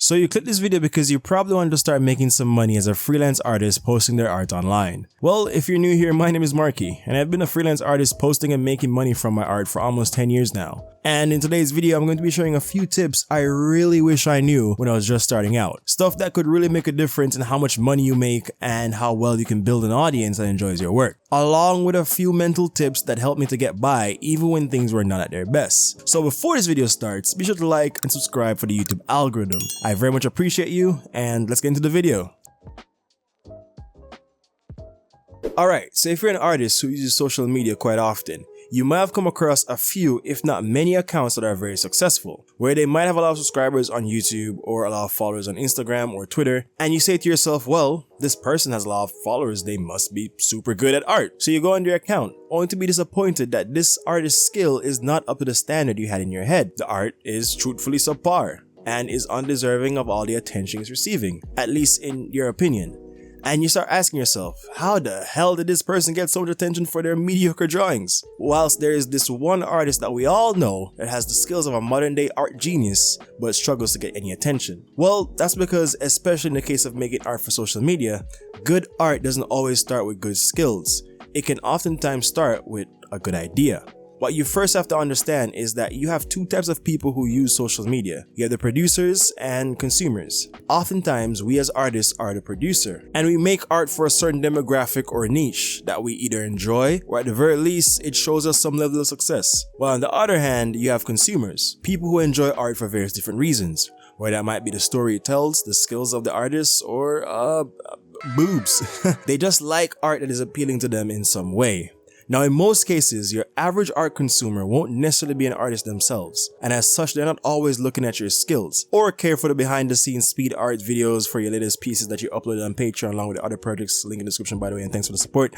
So you clicked this video because you probably want to start making some money as a freelance artist posting their art online. Well, if you're new here, my name is Marky, and I've been a freelance artist posting and making money from my art for almost 10 years now. And in today's video, I'm going to be sharing a few tips I really wish I knew when I was just starting out. Stuff that could really make a difference in how much money you make and how well you can build an audience that enjoys your work. Along with a few mental tips that helped me to get by even when things were not at their best. So before this video starts, be sure to like and subscribe for the YouTube algorithm. I very much appreciate you, and let's get into the video. Alright, so if you're an artist who uses social media quite often, you might have come across a few, if not many, accounts that are very successful, where they might have a lot of subscribers on YouTube or a lot of followers on Instagram or Twitter, and you say to yourself, well, this person has a lot of followers, they must be super good at art. So you go on their account, only to be disappointed that this artist's skill is not up to the standard you had in your head. The art is truthfully subpar and is undeserving of all the attention it's receiving, at least in your opinion. And you start asking yourself, how the hell did this person get so much attention for their mediocre drawings? Whilst there is this one artist that we all know that has the skills of a modern day art genius, but struggles to get any attention. Well, that's because, especially in the case of making art for social media, good art doesn't always start with good skills. It can oftentimes start with a good idea. What you first have to understand is that you have two types of people who use social media. You have the producers and consumers. Oftentimes, we as artists are the producer, and we make art for a certain demographic or niche that we either enjoy, or at the very least, it shows us some level of success. While on the other hand, you have consumers, people who enjoy art for various different reasons, where that might be the story it tells, the skills of the artist, or boobs. They just like art that is appealing to them in some way. Now, in most cases, your average art consumer won't necessarily be an artist themselves, and as such, they're not always looking at your skills or care for the behind-the-scenes speed art videos for your latest pieces that you uploaded on Patreon along with the other projects, link in the description by the way, and thanks for the support.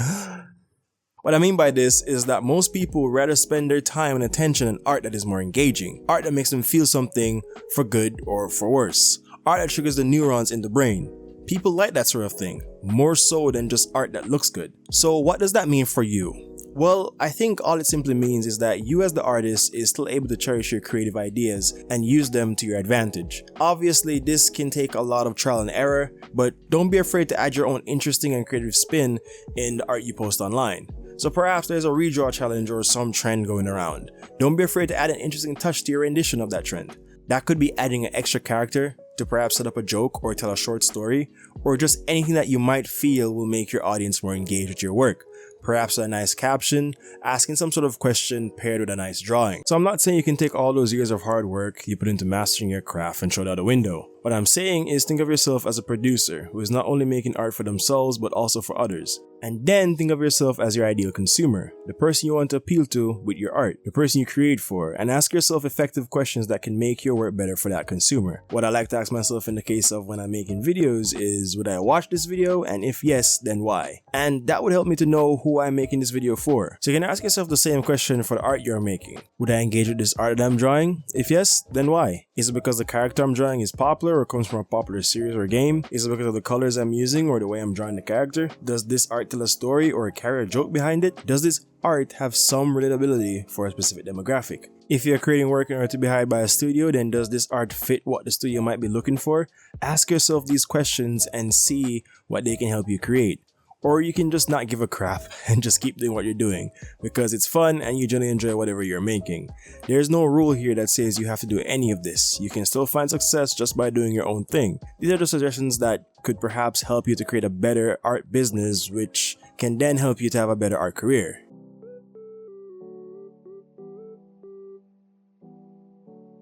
What I mean by this is that most people would rather spend their time and attention on art that is more engaging, art that makes them feel something for good or for worse, art that triggers the neurons in the brain. People like that sort of thing, more so than just art that looks good. So what does that mean for you? Well, I think all it simply means is that you as the artist is still able to cherish your creative ideas and use them to your advantage. Obviously, this can take a lot of trial and error, but don't be afraid to add your own interesting and creative spin in the art you post online. So perhaps there's a redraw challenge or some trend going around. Don't be afraid to add an interesting touch to your rendition of that trend. That could be adding an extra character to perhaps set up a joke or tell a short story, or just anything that you might feel will make your audience more engaged with your work. Perhaps a nice caption, asking some sort of question paired with a nice drawing. So I'm not saying you can take all those years of hard work you put into mastering your craft and throw it out the window. What I'm saying is think of yourself as a producer who is not only making art for themselves but also for others. And then think of yourself as your ideal consumer, the person you want to appeal to with your art, the person you create for, and ask yourself effective questions that can make your work better for that consumer. What I like to ask myself in the case of when I'm making videos is, would I watch this video? And if yes, then why? And that would help me to know who I'm making this video for. So you can ask yourself the same question for the art you're making. Would I engage with this art that I'm drawing? If yes, then why? Is it because the character I'm drawing is popular or comes from a popular series or game? Is it because of the colors I'm using or the way I'm drawing the character? Does this art tell a story or carry a joke behind it? Does this art have some relatability for a specific demographic? If you're creating work in order to be hired by a studio, then does this art fit what the studio might be looking for? Ask yourself these questions and see what they can help you create. Or you can just not give a crap and just keep doing what you're doing because it's fun and you generally enjoy whatever you're making. There's no rule here that says you have to do any of this. You can still find success just by doing your own thing. These are the suggestions that could perhaps help you to create a better art business, which can then help you to have a better art career.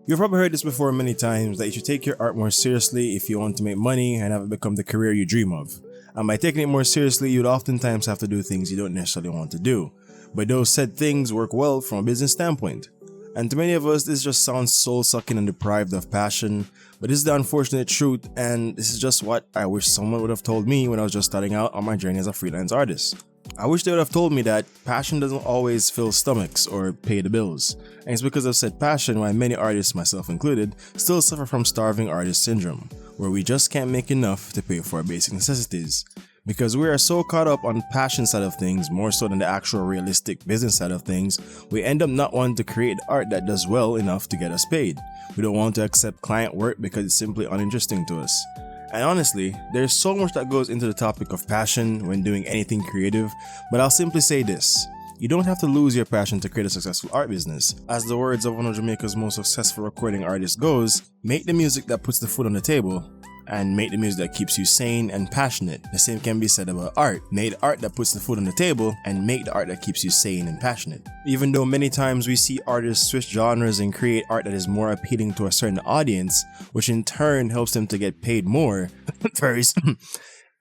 You've probably heard this before many times, that you should take your art more seriously if you want to make money and have it become the career you dream of. And by taking it more seriously, you'd oftentimes have to do things you don't necessarily want to do. But those said things work well from a business standpoint. And to many of us, this just sounds soul-sucking and deprived of passion, but this is the unfortunate truth, and this is just what I wish someone would have told me when I was just starting out on my journey as a freelance artist. I wish they would have told me that passion doesn't always fill stomachs or pay the bills, and it's because of said passion why many artists, myself included, still suffer from starving artist syndrome, where we just can't make enough to pay for our basic necessities. Because we are so caught up on the passion side of things more so than the actual realistic business side of things, we end up not wanting to create art that does well enough to get us paid. We don't want to accept client work because it's simply uninteresting to us. And honestly, there's so much that goes into the topic of passion when doing anything creative, but I'll simply say this. You don't have to lose your passion to create a successful art business. As the words of one of Jamaica's most successful recording artists goes, make the music that puts the food on the table, and make the music that keeps you sane and passionate. The same can be said about art. Make the art that puts the food on the table, and make the art that keeps you sane and passionate. Even though many times we see artists switch genres and create art that is more appealing to a certain audience, which in turn helps them to get paid more,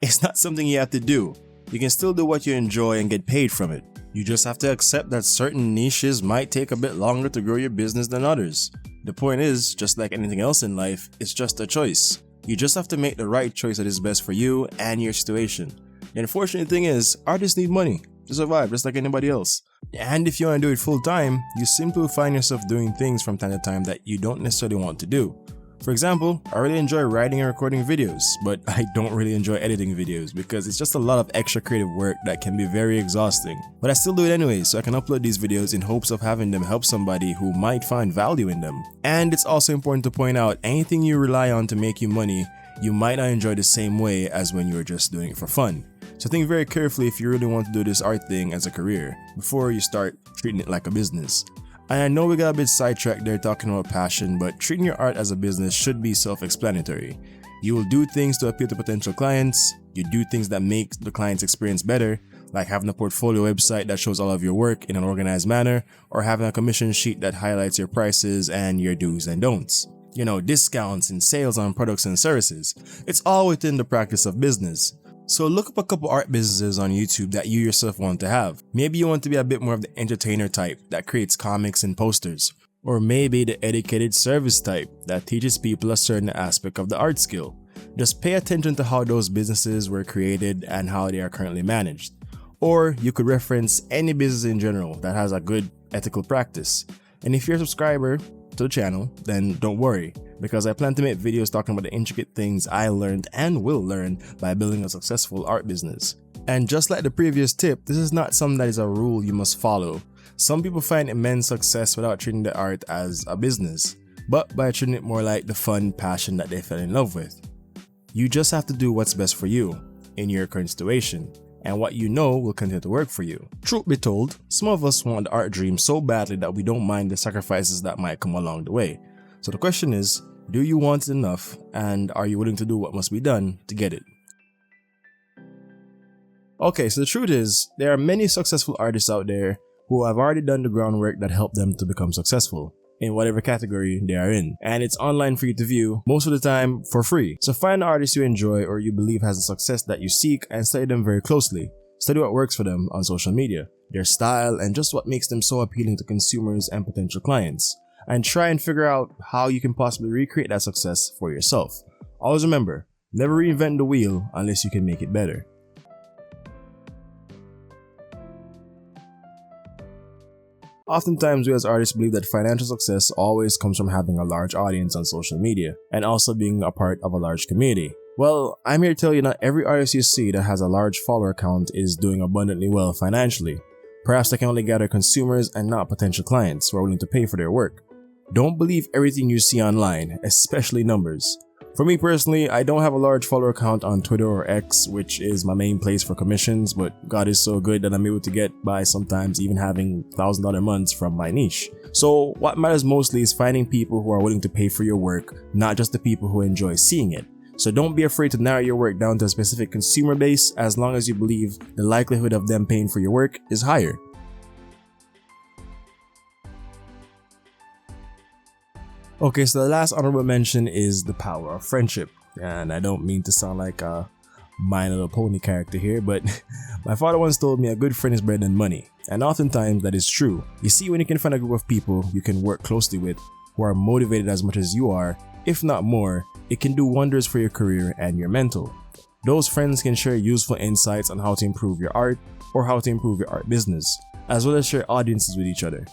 it's not something you have to do. You can still do what you enjoy and get paid from it. You just have to accept that certain niches might take a bit longer to grow your business than others. The point is, just like anything else in life, it's just a choice. You just have to make the right choice that is best for you and your situation. The unfortunate thing is, artists need money to survive just like anybody else. And if you want to do it full time, you simply find yourself doing things from time to time that you don't necessarily want to do. For example, I really enjoy writing and recording videos, but I don't really enjoy editing videos because it's just a lot of extra creative work that can be very exhausting. But I still do it anyway, so I can upload these videos in hopes of having them help somebody who might find value in them. And it's also important to point out, anything you rely on to make you money, you might not enjoy the same way as when you were just doing it for fun. So think very carefully if you really want to do this art thing as a career, before you start treating it like a business. And I know we got a bit sidetracked there talking about passion, but treating your art as a business should be self-explanatory. You will do things to appeal to potential clients, you do things that make the client's experience better, like having a portfolio website that shows all of your work in an organized manner, or having a commission sheet that highlights your prices and your do's and don'ts. You know, discounts and sales on products and services. It's all within the practice of business. So look up a couple art businesses on YouTube that you yourself want to have. Maybe you want to be a bit more of the entertainer type that creates comics and posters. Or maybe the educated service type that teaches people a certain aspect of the art skill. Just pay attention to how those businesses were created and how they are currently managed. Or you could reference any business in general that has a good ethical practice. And if you're a subscriber to the channel, then don't worry, because I plan to make videos talking about the intricate things I learned and will learn by building a successful art business. And just like the previous tip, this is not something that is a rule you must follow. Some people find immense success without treating the art as a business, but by treating it more like the fun passion that they fell in love with. You just have to do what's best for you in your current situation, and what you know will continue to work for you. Truth be told, some of us want the art dream so badly that we don't mind the sacrifices that might come along the way. So the question is, do you want it enough, and are you willing to do what must be done to get it? Okay, so the truth is, there are many successful artists out there who have already done the groundwork that helped them to become successful in whatever category they are in, and it's online for you to view, most of the time for free. So find the artists you enjoy or you believe has the success that you seek and study them very closely. Study what works for them on social media, their style, and just what makes them so appealing to consumers and potential clients, and try and figure out how you can possibly recreate that success for yourself. Always remember, never reinvent the wheel unless you can make it better. Oftentimes, we as artists believe that financial success always comes from having a large audience on social media and also being a part of a large community. Well, I'm here to tell you not every artist you see that has a large follower count is doing abundantly well financially. Perhaps they can only gather consumers and not potential clients who are willing to pay for their work. Don't believe everything you see online, especially numbers. For me personally, I don't have a large follower count on Twitter or X, which is my main place for commissions, but God is so good that I'm able to get by sometimes even having $1,000 months from my niche. So what matters mostly is finding people who are willing to pay for your work, not just the people who enjoy seeing it. So don't be afraid to narrow your work down to a specific consumer base as long as you believe the likelihood of them paying for your work is higher. Okay, so the last honorable mention is the power of friendship. And I don't mean to sound like a My Little Pony character here, but my father once told me a good friend is better than money. And oftentimes that is true. You see, when you can find a group of people you can work closely with who are motivated as much as you are, if not more, it can do wonders for your career and your mental. Those friends can share useful insights on how to improve your art or how to improve your art business, as well as share audiences with each other.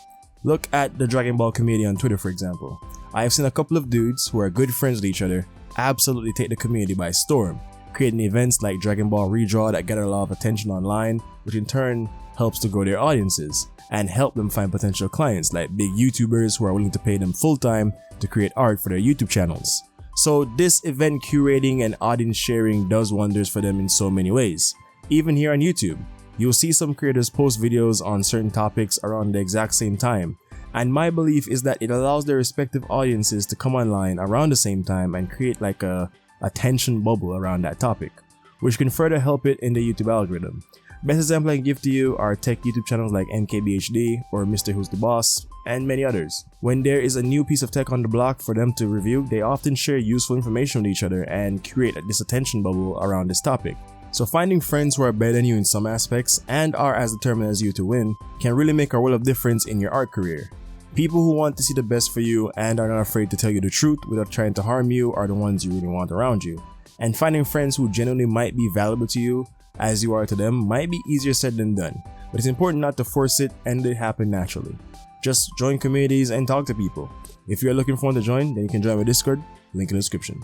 Look at the Dragon Ball community on Twitter, for example. I have seen a couple of dudes who are good friends with each other absolutely take the community by storm, creating events like Dragon Ball Redraw that gather a lot of attention online, which in turn helps to grow their audiences and help them find potential clients like big YouTubers who are willing to pay them full-time to create art for their YouTube channels. So this event curating and audience sharing does wonders for them in so many ways. Even here on YouTube, you'll see some creators post videos on certain topics around the exact same time, and my belief is that it allows their respective audiences to come online around the same time and create like a attention bubble around that topic, which can further help it in the YouTube algorithm. Best example I can give to you are tech YouTube channels like MKBHD or Mr. Who's the Boss and many others. When there is a new piece of tech on the block for them to review, they often share useful information with each other and create this attention bubble around this topic. So finding friends who are better than you in some aspects and are as determined as you to win can really make a world of difference in your art career. People who want to see the best for you and are not afraid to tell you the truth without trying to harm you are the ones you really want around you. And finding friends who genuinely might be valuable to you as you are to them might be easier said than done, but it's important not to force it and let it happen naturally. Just join communities and talk to people. If you're looking for one to join, then you can join my Discord, link in the description.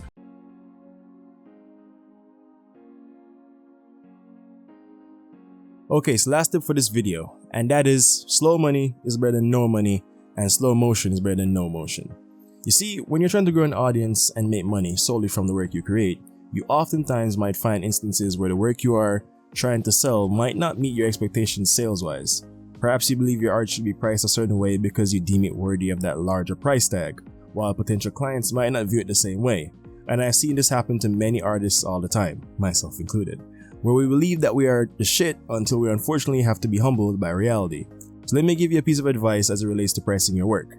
Okay, so last tip for this video, and that is slow money is better than no money, and slow motion is better than no motion. You see, when you're trying to grow an audience and make money solely from the work you create, you oftentimes might find instances where the work you are trying to sell might not meet your expectations sales-wise. Perhaps you believe your art should be priced a certain way because you deem it worthy of that larger price tag, while potential clients might not view it the same way. And I've seen this happen to many artists all the time, myself included, where we believe that we are the shit until we unfortunately have to be humbled by reality. So let me give you a piece of advice as it relates to pricing your work.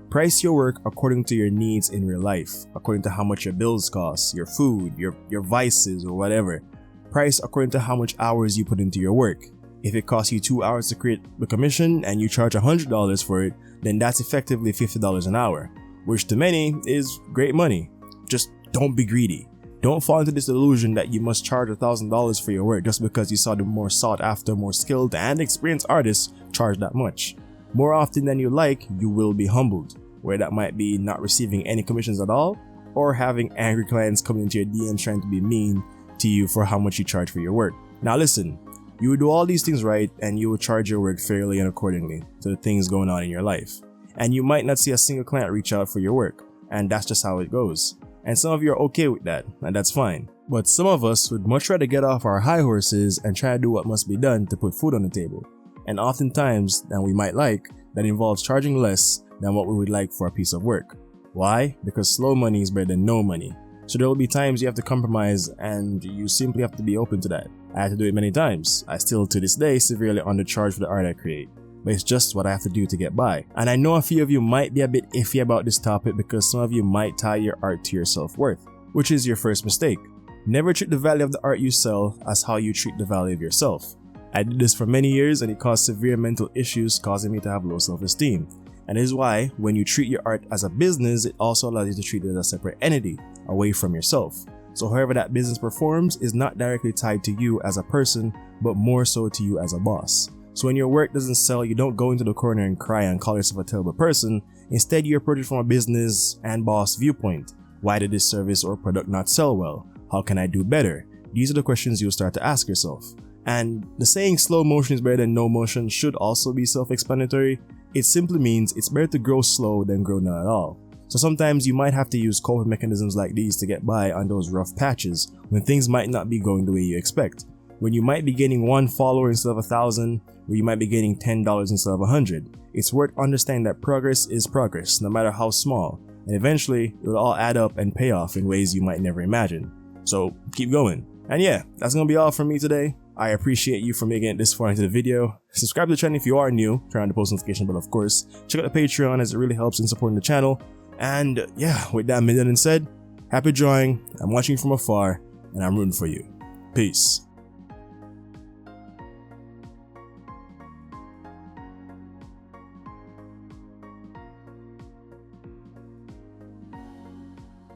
Price your work according to your needs in real life, according to how much your bills cost, your food, your vices or whatever. Price according to how much hours you put into your work. If it costs you 2 hours to create the commission and you charge $100 for it, then that's effectively $50 an hour, which to many is great money. Just don't be greedy. Don't fall into this illusion that you must charge $1,000 for your work just because you saw the more sought after, more skilled and experienced artists charge that much. More often than you like, you will be humbled, where that might be not receiving any commissions at all, or having angry clients coming into your DMs trying to be mean to you for how much you charge for your work. Now listen, you would do all these things right and you will charge your work fairly and accordingly to the things going on in your life. And you might not see a single client reach out for your work, and that's just how it goes. And some of you are okay with that, and that's fine. But some of us would much rather get off our high horses and try to do what must be done to put food on the table. And oftentimes, than we might like, that involves charging less than what we would like for a piece of work. Why? Because slow money is better than no money. So there will be times you have to compromise and you simply have to be open to that. I had to do it many times. I still to this day severely undercharge for the art I create. But it's just what I have to do to get by. And I know a few of you might be a bit iffy about this topic because some of you might tie your art to your self-worth, which is your first mistake. Never treat the value of the art you sell as how you treat the value of yourself. I did this for many years and it caused severe mental issues, causing me to have low self-esteem. And this is why when you treat your art as a business, it also allows you to treat it as a separate entity away from yourself. So however that business performs is not directly tied to you as a person, but more so to you as a boss. So when your work doesn't sell, you don't go into the corner and cry and call yourself a terrible person. Instead, you approach it from a business and boss viewpoint. Why did this service or product not sell well? How can I do better? These are the questions you'll start to ask yourself. And the saying slow motion is better than no motion should also be self-explanatory. It simply means it's better to grow slow than grow none at all. So sometimes you might have to use coping mechanisms like these to get by on those rough patches when things might not be going the way you expect. When you might be gaining 1 follower instead of 1,000, where you might be getting $10 instead of 100. It's worth understanding that progress is progress, no matter how small, and eventually it will all add up and pay off in ways you might never imagine. So keep going. And yeah, that's gonna be all from me today. I appreciate you for making it this far into the video. Subscribe to the channel if you are new, turn on the post notification bell of course. Check out the Patreon as it really helps in supporting the channel. And yeah, with that said, happy drawing. I'm watching you from afar and I'm rooting for you. Peace.